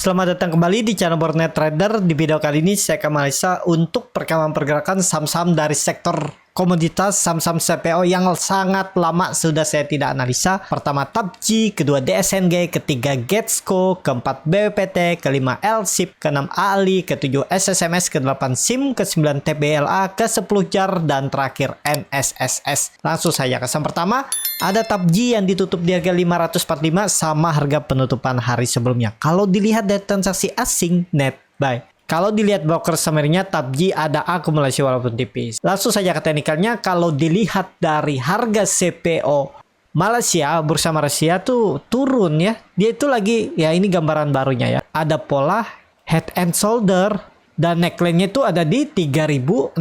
Selamat datang kembali di channel Bornet Trader. Di video kali ini saya akan analisa untuk perkembangan pergerakan saham-saham dari sektor komoditas, saham-saham CPO yang sangat lama sudah saya tidak analisa. Pertama TAPJI, kedua DSNG, ketiga Getsco, keempat BWPT, kelima LSIP, keenam ALI, ketujuh SSMS, kedelapan SIM, ke-9 TBLA, ke-10 JAR, dan terakhir NSSS. Langsung saja ke saham pertama. Ada TAPJI yang ditutup di harga 545 sama harga penutupan hari sebelumnya. Kalau dilihat dari transaksi asing net buy. Kalau dilihat broker summary-nya, TAPJI ada akumulasi walaupun tipis. Langsung saja ke teknikalnya, kalau dilihat dari harga CPO Malaysia, bursa Malaysia tuh turun ya. Dia itu lagi, ya ini gambaran barunya ya. Ada pola head and shoulder dan neckline-nya itu ada di 3.600.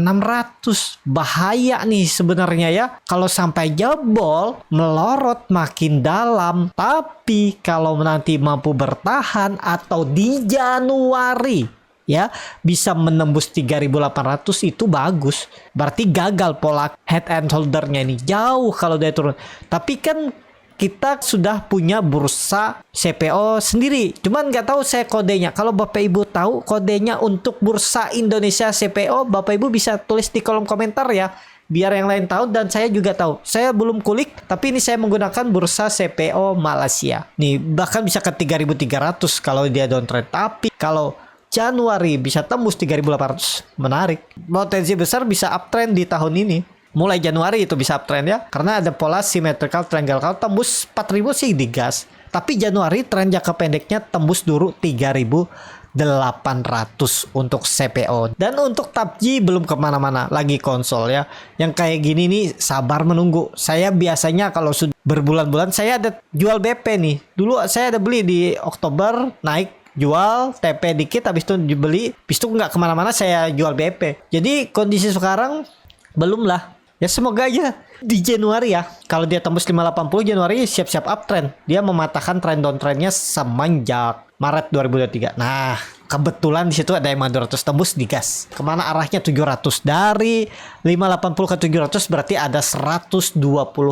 Bahaya nih sebenarnya ya. Kalau sampai jebol, melorot makin dalam. Tapi kalau nanti mampu bertahan atau di Januari ya bisa menembus 3.800 itu bagus. Berarti gagal pola head and shoulder-nya ini jauh kalau dia turun. Tapi kan kita sudah punya bursa CPO sendiri. Cuman nggak tahu saya kodenya. Kalau Bapak Ibu tahu kodenya untuk bursa Indonesia CPO, Bapak Ibu bisa tulis di kolom komentar ya. Biar yang lain tahu dan saya juga tahu. Saya belum kulik, tapi ini saya menggunakan bursa CPO Malaysia. Nih bahkan bisa ke 3.300 kalau dia downtrend. Tapi kalau Januari bisa tembus 3.800, menarik. Potensi besar bisa uptrend di tahun ini. Mulai Januari itu bisa uptrend ya, karena ada pola symmetrical triangle. Kalau tembus 4.000 sih digas. Tapi Januari tren jangka pendeknya tembus dulu 3.800 untuk CPO. Dan untuk TAPJI belum kemana-mana, lagi konsol ya. Yang kayak gini nih sabar menunggu. Saya biasanya kalau sudah berbulan-bulan saya ada jual BP nih. Dulu saya ada beli di Oktober, naik jual TP dikit, habis itu dibeli, habis itu nggak kemana-mana saya jual BP. Jadi kondisi sekarang belum lah ya, semoga aja di Januari ya, kalau dia tembus 580 Januari siap-siap uptrend. Dia mematahkan trend downtrendnya semenjak Maret 2023. Nah kebetulan di situ ada yang 200 tembus digas. Kemana arahnya 700, dari 580 ke 700 berarti ada 120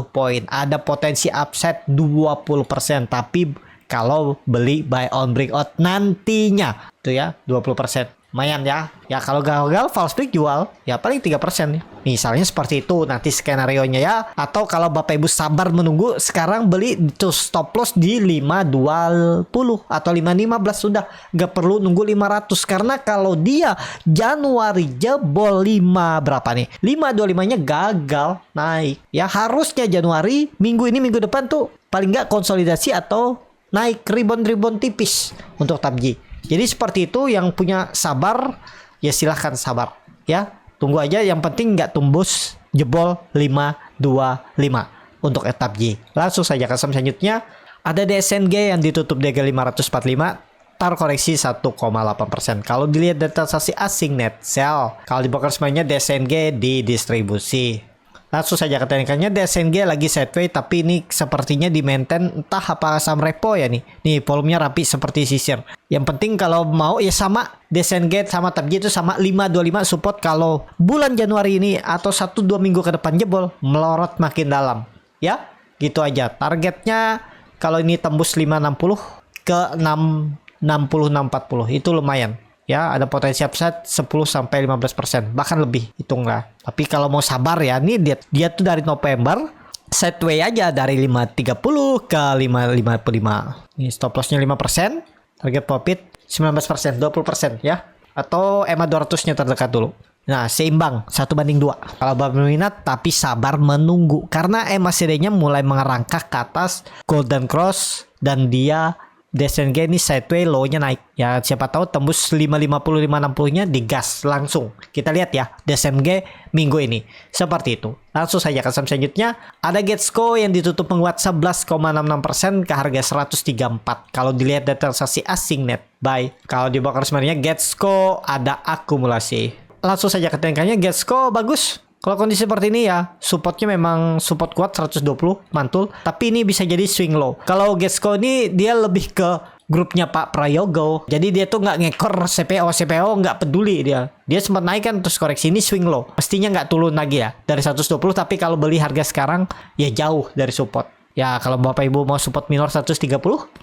poin, ada potensi upside 20%. Tapi kalau beli buy on breakout nantinya itu ya 20%. Lumayan ya. Ya kalau gagal false break jual ya paling 3% nih. Misalnya seperti itu nanti skenario-nya ya. Atau kalau Bapak Ibu sabar menunggu, sekarang beli itu stop loss di 520 atau 515 sudah. Nggak perlu nunggu 500 karena kalau dia Januari jebol 5 berapa nih? 525-nya gagal naik. Ya harusnya Januari minggu ini minggu depan tuh paling nggak konsolidasi atau naik rebound tipis untuk TAPJI. Jadi seperti itu, yang punya sabar ya silahkan sabar ya. Tunggu aja, yang penting nggak tembus jebol 525 untuk TAPJI. Langsung saja ke saham selanjutnya. Ada DSNG yang ditutup di harga 545, tar koreksi 1,8%. Kalau dilihat dari transaksi asing net sell, kalau di broker semuanya DSNG di distribusi. Langsung saja ke teknikalnya, DSNG lagi sideways, tapi ini sepertinya di maintain, entah apa saham repo ya nih. Nih volumenya rapi seperti sisir. Yang penting kalau mau ya sama DSNG sama TAPJI itu sama 525 support. Kalau bulan Januari ini atau 1-2 minggu ke depan jebol, melorot makin dalam. Ya, gitu aja. Targetnya kalau ini tembus 560 ke 660 640 itu lumayan. Ya, ada potensi upside 10-15%, bahkan lebih, hitunglah. Tapi kalau mau sabar ya, nih dia tuh dari November sideways aja dari 530 ke 555. Ini stop loss-nya 5%, target profit 19%, 20% ya. Atau EMA 200-nya terdekat dulu. Nah, seimbang 1/2. Kalau Bapak minat tapi sabar menunggu karena EMA CD-nya mulai mengerangkak ke atas golden cross dan dia DSNG ini sideways, low-nya naik. Ya siapa tahu tembus 550 560-nya digas langsung. Kita lihat ya DSNG minggu ini. Seperti itu. Langsung saja ke saham selanjutnya. Ada Getsco yang ditutup menguat 11,66% ke harga 134. Kalau dilihat dari transaksi asing net buy. Kalau di broker sebenarnya Getsco ada akumulasi. Langsung saja ke teknikalnya, Getsco bagus. Kalau kondisi seperti ini ya, supportnya memang support kuat 120 mantul, tapi ini bisa jadi swing low. Kalau Getsco ini dia lebih ke grupnya Pak Prayogo, jadi dia tuh nggak ngekor CPO nggak peduli dia sempat naik kan terus koreksi, ini swing low, pastinya nggak turun lagi ya dari 120. Tapi kalau beli harga sekarang ya jauh dari support Ya kalau Bapak Ibu mau support minor 130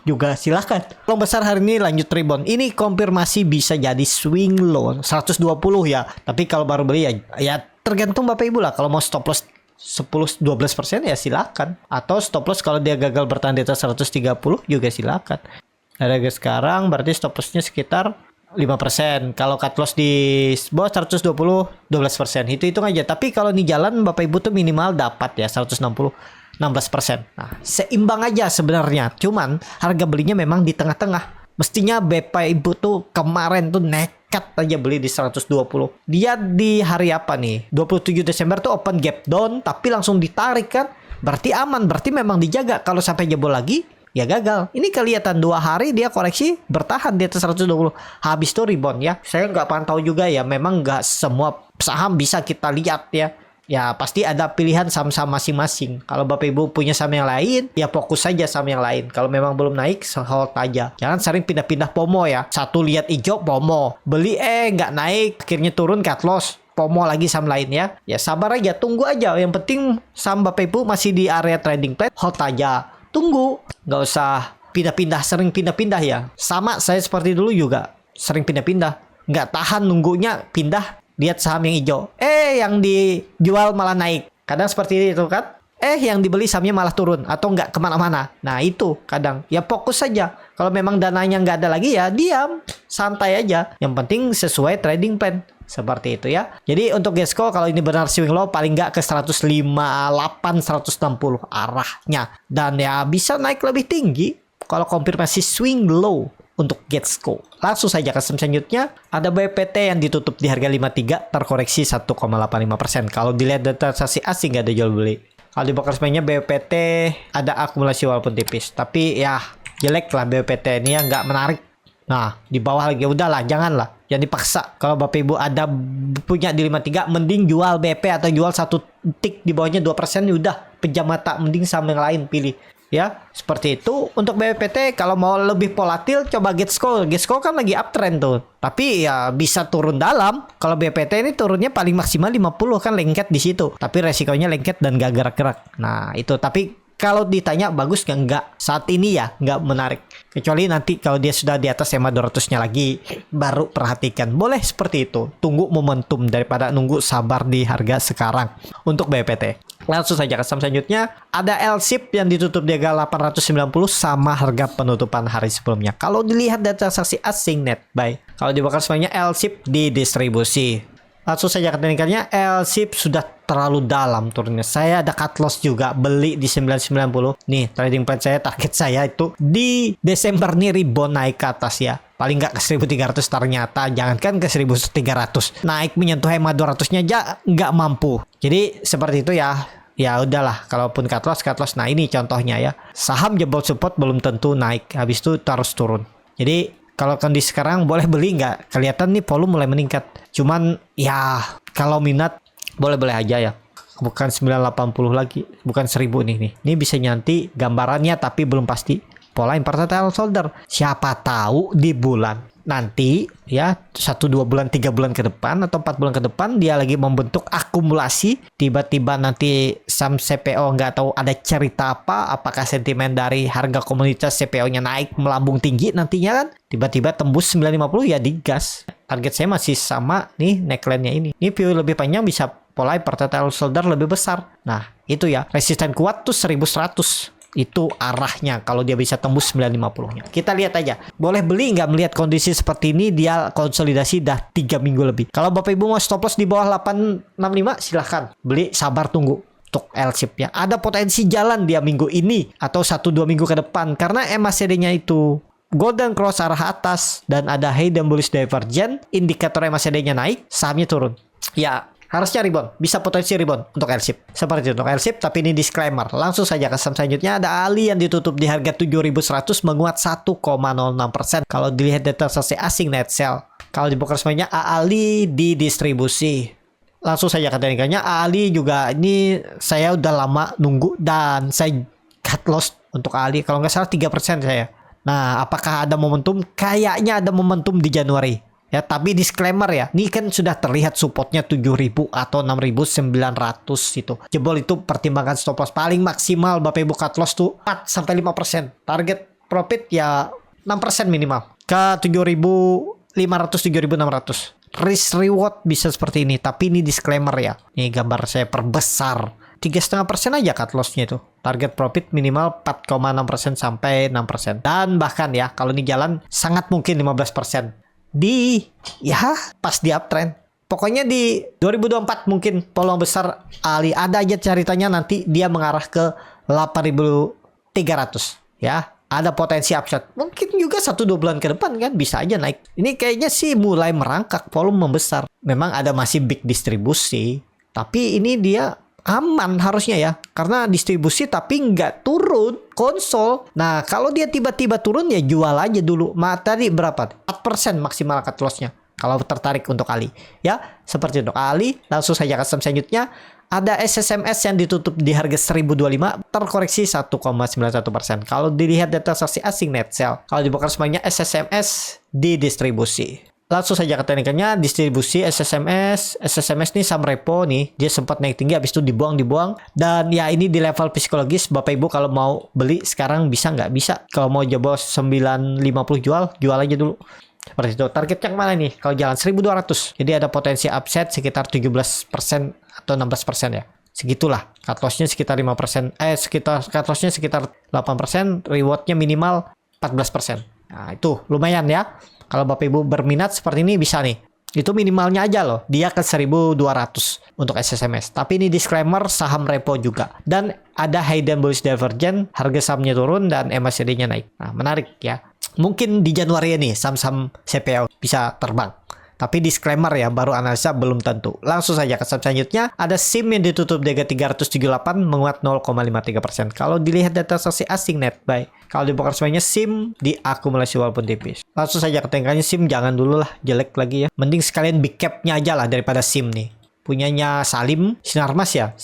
juga silahkan. Long besar hari ini lanjut rebound. Ini konfirmasi bisa jadi swing low 120 ya. Tapi kalau baru beli ya tergantung Bapak Ibu lah. Kalau mau stop loss 10-12% ya silakan. Atau stop loss kalau dia gagal bertahan di atas 130 juga silakan. Harga sekarang berarti stop lossnya sekitar 5%. Kalau cut loss di bawah 120 12%. Itu hitung aja. Tapi kalau ini jalan Bapak Ibu tuh minimal dapat ya 160 16%. Nah, seimbang aja sebenarnya. Cuman harga belinya memang di tengah-tengah. Mestinya Bapak Ibu tuh kemarin tuh nekat aja beli di 120. Dia di hari apa nih? 27 Desember tuh open gap down tapi langsung ditarik kan. Berarti aman, berarti memang dijaga. Kalau sampai jebol lagi ya gagal. Ini kelihatan 2 hari dia koreksi bertahan di atas 120. Habis itu rebound ya. Saya nggak pantau juga ya. Memang nggak semua saham bisa kita lihat ya. Ya pasti ada pilihan saham-saham masing-masing. Kalau Bapak Ibu punya saham yang lain, ya fokus saja saham yang lain. Kalau memang belum naik, hold aja. Jangan sering pindah-pindah FOMO ya. Satu lihat hijau, FOMO. Beli nggak naik, akhirnya turun cut loss. FOMO lagi saham lain ya. Ya sabar aja, tunggu aja. Yang penting saham Bapak Ibu masih di area trading plan, hold aja. Tunggu. Nggak usah pindah-pindah, sering pindah-pindah ya. Sama saya seperti dulu juga. Sering pindah-pindah. Nggak tahan nunggunya, pindah. Lihat saham yang hijau. Yang dijual malah naik. Kadang seperti itu kan. Yang dibeli sahamnya malah turun. Atau nggak kemana-mana. Nah itu kadang. Ya fokus saja. Kalau memang dananya nggak ada lagi ya diam. Santai aja. Yang penting sesuai trading plan. Seperti itu ya. Jadi untuk Gesco kalau ini benar swing low paling nggak ke 158, 160 arahnya. Dan ya bisa naik lebih tinggi. Kalau konfirmasi swing low. Untuk Gesco. Langsung saja ke saham selanjutnya. Ada BPT yang ditutup di harga 53 terkoreksi 1,85%. Kalau dilihat data transaksi asing nggak ada jual beli. Kalau di broker sebenarnya BPT ada akumulasi walaupun tipis. Tapi ya jelek lah BPT ini ya nggak menarik. Nah di bawah lagi udahlah janganlah. Jangan dipaksa. Kalau Bapak Ibu ada punya di 53 mending jual BP atau jual satu tik di bawahnya 2% ya udah. Pejam mata mending saham yang lain pilih. Ya, seperti itu. Untuk BPT kalau mau lebih volatil coba Gesco. Gesco kan lagi uptrend tuh. Tapi ya bisa turun dalam. Kalau BPT ini turunnya paling maksimal 50 kan lengket di situ. Tapi resikonya lengket dan gak gerak-gerak. Nah, itu. Tapi kalau ditanya bagus nggak saat ini ya nggak menarik. Kecuali nanti kalau dia sudah di atas EMA 200-nya lagi baru perhatikan. Boleh seperti itu. Tunggu momentum daripada nunggu sabar di harga sekarang untuk BPT. Langsung saja ke saham selanjutnya. Ada LSIP yang ditutup di harga 890 sama harga penutupan hari sebelumnya. Kalau dilihat dari transaksi asing net buy. Kalau dibakar semuanya LSIP di distribusi. Langsung saja ke teknikalnya. LSIP sudah terlalu dalam turunnya. Saya ada cut loss juga. Beli di 990. Nih trading plan saya, target saya itu di Desember nih rebound naik ke atas ya. Paling nggak ke 1300 ternyata. Jangankan ke 1300. Naik menyentuh EMA 200-nya aja nggak mampu. Jadi seperti itu ya. Ya udahlah. Kalaupun cut loss. Nah ini contohnya ya. Saham jebol support belum tentu naik. Habis itu harus turun. Jadi kalau kondisi sekarang boleh beli nggak? Kelihatan nih volume mulai meningkat. Cuman ya kalau minat boleh-boleh aja ya. Bukan 980 lagi. Bukan 1000 nih. Ini bisa nyanti gambarannya tapi belum pasti. Pola impartial shoulder. Siapa tahu di bulan nanti ya 1-2 bulan 3 bulan ke depan atau 4 bulan ke depan dia lagi membentuk akumulasi. Tiba-tiba nanti saham CPO nggak tahu ada cerita apa. Apakah sentimen dari harga komoditas CPO-nya naik melambung tinggi nantinya kan. Tiba-tiba tembus 950 ya digas. Target saya masih sama nih neckline-nya ini. Ini view lebih panjang bisa pola impartial shoulder lebih besar. Nah itu ya resisten kuat tuh 1100. Itu arahnya kalau dia bisa tembus 950-nya. Kita lihat aja. Boleh beli nggak melihat kondisi seperti ini dia konsolidasi dah 3 minggu lebih. Kalau Bapak Ibu mau stop loss di bawah 865 silahkan. Beli sabar tunggu. Untuk LSIP ya. Ada potensi jalan dia minggu ini atau 1-2 minggu ke depan. Karena MACD-nya itu golden cross arah atas dan ada hidden bullish divergence. Indikator MACD-nya naik, sahamnya turun. Ya harusnya rebound, bisa potensi rebound untuk LSIP. Seperti itu untuk LSIP, tapi ini disclaimer. Langsung saja ke saham selanjutnya. Ada Ali yang ditutup di harga 7.100 menguat 1,06%. Kalau dilihat data transaksi asing net sell. Kalau di broker semuanya Ali di distribusi. Langsung saja ke teknikalnya. Ali juga ini saya udah lama nunggu dan saya cut loss untuk Ali. Kalau nggak salah 3% saya. Nah, apakah ada momentum? Kayaknya ada momentum di Januari. Ya, tapi disclaimer ya, ini kan sudah terlihat supportnya 7.000 atau 6.900 itu. Jebol itu pertimbangan stop loss paling maksimal Bapak Ibu cut loss tuh 4-5%. Target profit ya 6% minimal. Ke 7.500 7.600. Risk reward bisa seperti ini, tapi ini disclaimer ya. Ini gambar saya perbesar. 3,5% aja cut loss-nya itu. Target profit minimal 4,6% sampai 6%. Dan bahkan ya, kalau ini jalan sangat mungkin 15%. Pas di uptrend. Pokoknya di 2024 mungkin peluang besar Ali ada aja ceritanya nanti dia mengarah ke 8.300 ya. Ada potensi upside. Mungkin juga 1-2 bulan ke depan kan bisa aja naik. Ini kayaknya sih mulai merangkak, volume membesar. Memang ada masih big distribusi, tapi ini dia aman harusnya ya, karena distribusi tapi nggak turun konsol. Nah, kalau dia tiba-tiba turun ya jual aja dulu. Tadi berapa? 4% maksimal cut loss-nya. Kalau tertarik untuk Ali. Ya, seperti untuk Ali, langsung saja ke selanjutnya. Ada SSMS yang ditutup di harga 1025, terkoreksi 1,91%. Kalau dilihat data transaksi asing net sell, kalau dibongkar semuanya SSMS di distribusi. Langsung saja ke teknikalnya, distribusi SSMS ini saham repo nih, dia sempat naik tinggi habis itu dibuang, dan ya ini di level psikologis. Bapak Ibu kalau mau beli sekarang bisa nggak? Bisa. Kalau mau jebol 950 jual aja dulu. Seperti itu. Targetnya kemana nih? Kalau jalan 1200. Jadi ada potensi upside sekitar 17% atau 16% ya. Segitulah. Cut loss-nya sekitar 5%. Cut loss-nya sekitar 8%, reward-nya minimal 14%. Nah, itu lumayan ya. Kalau Bapak Ibu berminat seperti ini bisa nih. Itu minimalnya aja loh. Dia ke 1200 untuk SSMS. Tapi ini disclaimer saham repo juga. Dan ada hidden bullish divergence, harga sahamnya turun dan MACD-nya naik. Nah, menarik ya. Mungkin di Januari ini saham-saham CPO bisa terbang. Tapi disclaimer ya, baru analisa belum tentu. Langsung saja ke saham selanjutnya. Ada SIM yang ditutup di harga 378 menguat 0,53%. Kalau dilihat data transaksi asing net buy. Kalau dibongkar semuanya SIM diakumulasi walaupun tipis. Langsung saja ke teknikalnya, SIM jangan dulu lah, jelek lagi ya. Mending sekalian big cap-nya aja lah daripada SIM nih. Punyanya Salim, Sinarmas ya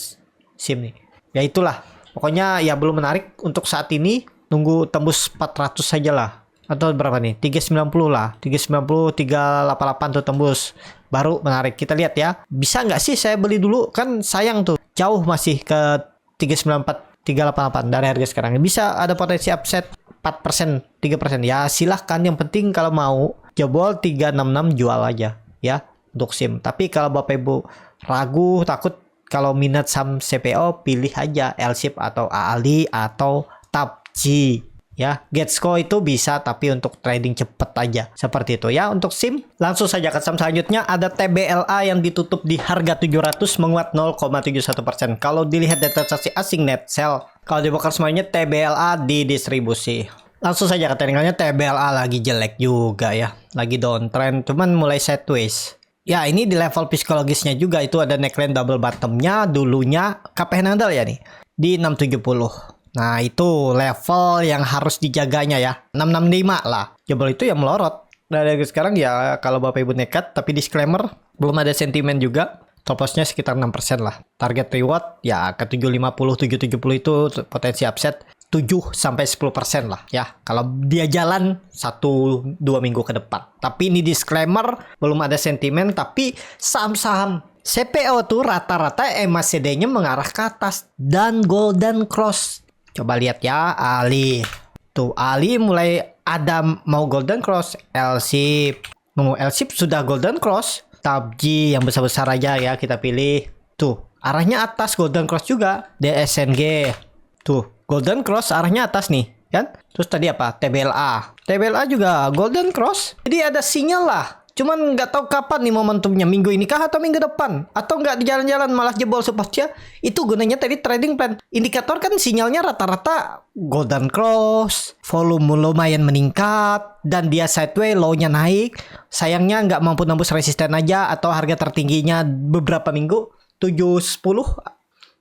SIM nih. Ya itulah. Pokoknya ya belum menarik untuk saat ini. Nunggu tembus 400 saja lah. Atau berapa nih? 390 lah. 390, 388 tuh tembus. Baru menarik. Kita lihat ya. Bisa nggak sih saya beli dulu? Kan sayang tuh. Jauh masih ke 394, 388 dari harga sekarang. Bisa ada potensi upset 4%, 3%. Ya silahkan. Yang penting kalau mau jebol 366 jual aja. Ya. Untuk SIM. Tapi kalau Bapak Ibu ragu, takut kalau minat saham CPO, pilih aja L-SHIP atau AALI atau TAPJI. Ya, Getsco itu bisa tapi untuk trading cepet aja. Seperti itu ya untuk SIM. Langsung saja ke saham selanjutnya, ada TBLA yang ditutup di harga 700 menguat 0,71%. Kalau dilihat data transaksi asing net sell, kalau dibongkar semuanya TBLA di distribusi. Langsung saja ke teknikalnya, TBLA lagi jelek juga ya. Lagi downtrend, cuman mulai sideways. Ya, ini di level psikologisnya juga itu ada neckline double bottomnya dulunya KPH handle ya nih di 670. Nah, itu level yang harus dijaganya ya. 665 lah. Jebol itu yang melorot. Nah, dari sekarang ya kalau Bapak Ibu nekat, tapi disclaimer, belum ada sentimen juga. Top loss-nya sekitar 6% lah. Target reward ya ke 750, 770 itu potensi upset 7-10% lah ya. Kalau dia jalan 1-2 minggu ke depan. Tapi ini disclaimer, belum ada sentimen, tapi saham-saham CPO tuh rata-rata MACD-nya mengarah ke atas dan golden cross. Coba lihat ya, Ali. Tuh, Ali mulai ada mau golden cross. L-SHIP. Mau L-SHIP sudah golden cross. TAPJI yang besar-besar aja ya kita pilih. Tuh, arahnya atas golden cross juga. DSNG. Tuh, golden cross arahnya atas nih. Kan? Terus tadi apa? TBLA. TBLA juga golden cross. Jadi ada sinyal lah. Cuman nggak tahu kapan nih momentumnya, minggu ini kah atau minggu depan, atau nggak di jalan-jalan malah jebol supportnya. Itu gunanya tadi trading plan. Indikator kan sinyalnya rata-rata golden cross, volume lumayan meningkat, dan dia sideways, low-nya naik. Sayangnya nggak mampu nembus resisten aja, atau harga tertingginya beberapa minggu 710.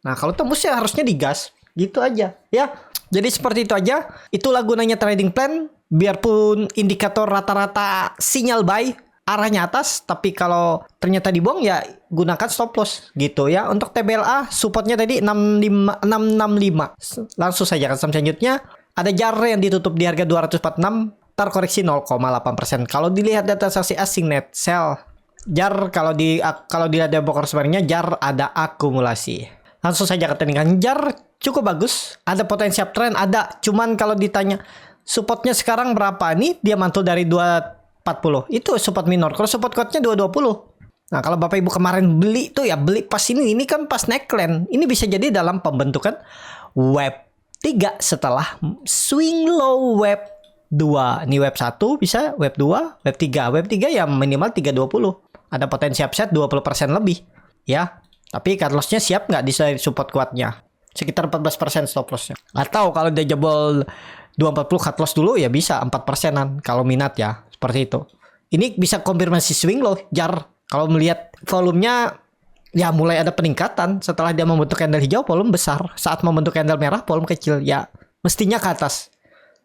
Nah, kalau tembus ya harusnya digas. Gitu aja ya. Jadi seperti itu aja. Itulah gunanya trading plan. Biarpun indikator rata-rata sinyal buy, arahnya atas, tapi kalau ternyata dibuang ya gunakan stop loss gitu ya. Untuk TBLA supportnya tadi 665. Langsung saja ke saham selanjutnya, ada JAR yang ditutup di harga 246 terkoreksi 0,8%. Kalau dilihat data transaksi asing net sell JAR, kalau dilihat dari broker sebenarnya JAR ada akumulasi. Langsung saja ke teknikal. JAR cukup bagus, ada potensi uptrend, ada. Cuman kalau ditanya supportnya sekarang berapa nih, dia mantul dari 240. Itu support minor. Kalau support kuatnya 220. Nah, kalau Bapak Ibu kemarin beli tuh ya beli pas ini kan pas neckline. Ini bisa jadi dalam pembentukan wave 3 setelah swing low wave 2. Ini wave 1 bisa, wave 2, wave 3. Wave 3 ya minimal 320. Ada potensi upside 20% lebih. Ya, tapi cut loss-nya siap nggak di support kuatnya? Sekitar 14% stop loss-nya. Atau kalau dia jebol 240 cut loss dulu ya bisa 4%-an kalau minat ya. Seperti itu. Ini bisa konfirmasi swing low, JAR. Kalau melihat volumenya ya mulai ada peningkatan setelah dia membentuk candle hijau, volume besar. Saat membentuk candle merah, volume kecil. Ya, mestinya ke atas.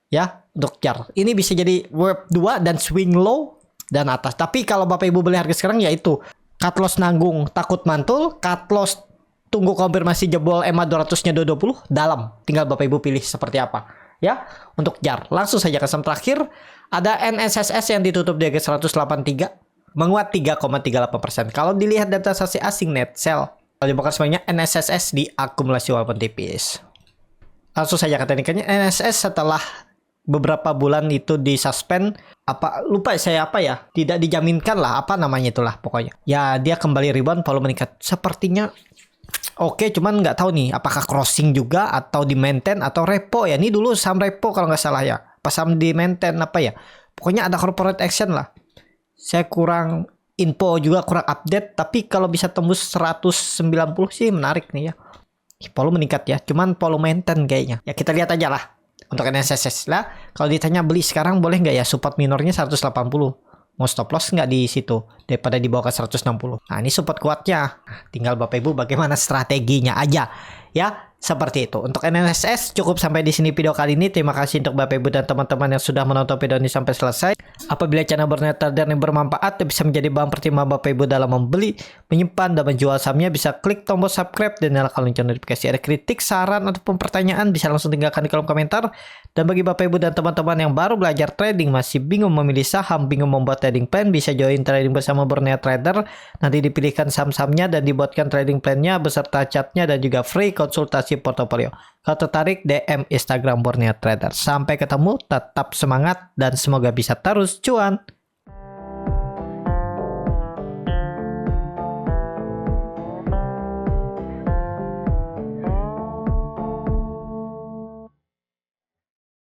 Ya, untuk JAR. Ini bisa jadi wave 2 dan swing low dan atas. Tapi kalau Bapak Ibu beli harga sekarang ya itu. Cut loss nanggung, takut mantul. Cut loss tunggu konfirmasi jebol EMA 200-nya 220 dalam. Tinggal Bapak Ibu pilih seperti apa. Ya, untuk JAR. Langsung saja ke saham terakhir. Ada NSSS yang ditutup di harga 183. Menguat 3,38%. Kalau dilihat data transaksi asing net sell, kalau dibongkar semuanya NSSS diakumulasi walaupun tipis. Langsung saja ke teknikanya. NSS setelah beberapa bulan itu disuspend, lupa saya tidak dijaminkan lah, namanya itulah pokoknya. Ya dia kembali rebound, volume meningkat. Sepertinya oke, cuman nggak tahu nih apakah crossing juga atau di maintain atau repo ya. Ini dulu saham repo kalau nggak salah ya. Pas saham di maintain ya. Pokoknya ada corporate action lah. Saya kurang info juga, kurang update. Tapi kalau bisa tembus 190 sih menarik nih ya. Volume meningkat ya. Cuman volume maintain kayaknya. Ya kita lihat aja lah. Untuk NSSS lah. Kalau ditanya beli sekarang boleh nggak ya? Support minornya 180. Mau stop loss nggak di situ? Daripada dibawa ke 160. Nah ini support kuatnya. Tinggal Bapak Ibu bagaimana strateginya aja. Ya. Seperti itu. Untuk NSS cukup sampai di sini video kali ini. Terima kasih untuk Bapak Ibu dan teman-teman yang sudah menonton video ini sampai selesai. Apabila channel Borneo Trader yang bermanfaat dan bisa menjadi bahan pertimbangan Bapak Ibu dalam membeli, menyimpan, dan menjual sahamnya, bisa klik tombol subscribe dan nyalakan lonceng notifikasi. Ada kritik, saran, ataupun pertanyaan bisa langsung tinggalkan di kolom komentar. Dan bagi Bapak Ibu dan teman-teman yang baru belajar trading, masih bingung memilih saham, bingung membuat trading plan, bisa join trading bersama Borneo Trader. Nanti dipilihkan saham-sahamnya dan dibuatkan trading plan-nya beserta chartnya dan juga free konsultasi portofolio. Kalau tertarik, DM Instagram Borneo Trader. Sampai ketemu, tetap semangat dan semoga bisa terus cuan.